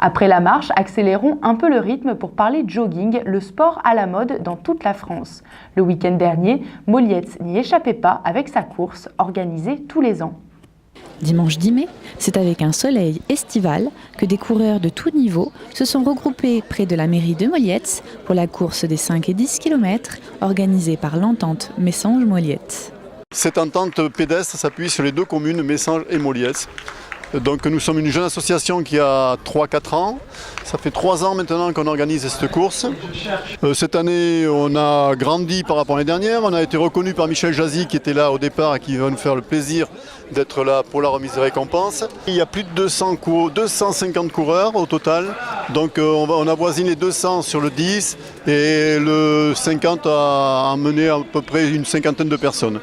Après la marche, accélérons un peu le rythme pour parler jogging, le sport à la mode dans toute la France. Le week-end dernier, Molietz n'y échappait pas avec sa course organisée tous les ans. Dimanche 10 mai, c'est avec un soleil estival que des coureurs de tous niveaux se sont regroupés près de la mairie de Molietz pour la course des 5 et 10 km organisée par l'entente Messanges-Molietz. Cette entente pédestre s'appuie sur les deux communes, Messanges et Molietz. Donc nous sommes une jeune association qui a 3-4 ans. Ça fait 3 ans maintenant qu'on organise cette course. Cette année, on a grandi par rapport à l'année dernière. On a été reconnu par Michel Jazzy qui était là au départ et qui va nous faire le plaisir d'être là pour la remise des récompenses. Il y a plus de 250 coureurs au total. Donc on avoisine les 200 sur le 10 et le 50 a emmené à peu près une cinquantaine de personnes.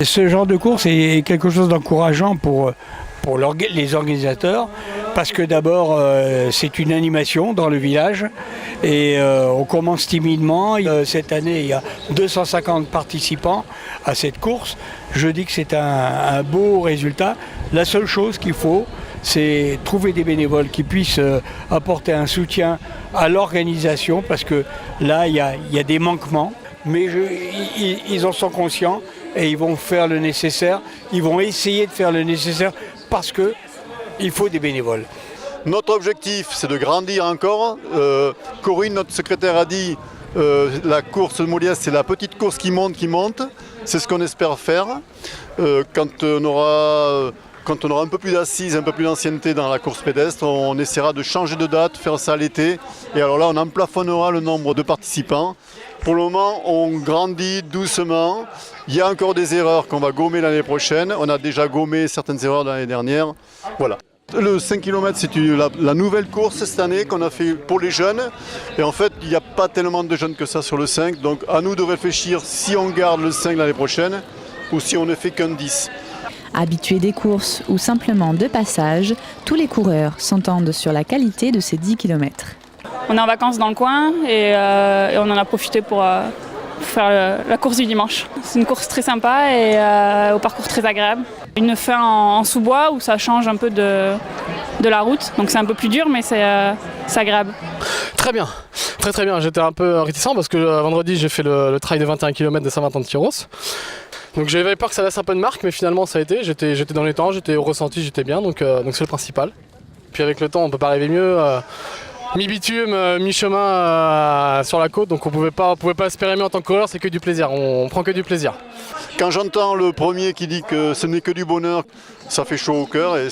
Ce genre de course est quelque chose d'encourageant pour les organisateurs, parce que d'abord c'est une animation dans le village et on commence timidement. Cette année il y a 250 participants à cette course. Je dis que c'est un beau résultat. La seule chose qu'il faut, c'est trouver des bénévoles qui puissent apporter un soutien à l'organisation, parce que là il y a des manquements, mais ils en sont conscients et ils vont faire le nécessaire, ils vont essayer de faire le nécessaire, parce qu'il faut des bénévoles. Notre objectif, c'est de grandir encore. Corinne, notre secrétaire, a dit la course de Molietz, c'est la petite course qui monte. C'est ce qu'on espère faire. Quand on aura un peu plus d'assises, un peu plus d'ancienneté dans la course pédestre, on essaiera de changer de date, faire ça l'été. Et alors là, on en plafonnera le nombre de participants. Pour le moment, on grandit doucement. Il y a encore des erreurs qu'on va gommer l'année prochaine. On a déjà gommé certaines erreurs de l'année dernière. Voilà. Le 5 km, c'est la nouvelle course cette année qu'on a fait pour les jeunes. Et en fait, il n'y a pas tellement de jeunes que ça sur le 5. Donc à nous de réfléchir si on garde le 5 l'année prochaine ou si on ne fait qu'un 10. Habitués des courses ou simplement de passage, tous les coureurs s'entendent sur la qualité de ces 10 km. On est en vacances dans le coin et on en a profité pour faire la course du dimanche. C'est une course très sympa et au parcours très agréable. Une fin en sous-bois où ça change un peu de la route, donc c'est un peu plus dur mais c'est agréable. Très bien, très bien. J'étais un peu réticent parce que vendredi j'ai fait le trail de 21 km de Saint-Martin de Tyros. Donc j'avais peur que ça laisse un peu de marque, mais finalement ça a été. J'étais dans les temps, j'étais au ressenti, j'étais bien, donc c'est le principal. Puis avec le temps on peut pas rêver mieux. Mi-bitume, mi-chemin sur la côte, donc on pouvait pas espérer mieux en tant que coureur, c'est que du plaisir, on prend que du plaisir. Quand j'entends le premier qui dit que ce n'est que du bonheur, ça fait chaud au cœur et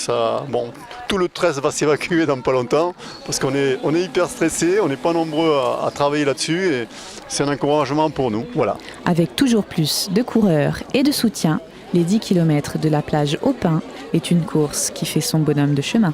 tout le 13 va s'évacuer dans pas longtemps parce qu'on est hyper stressé, on n'est pas nombreux à travailler là-dessus et c'est un encouragement pour nous. Voilà. Avec toujours plus de coureurs et de soutien, les 10 km de la plage au Pin est une course qui fait son bonhomme de chemin.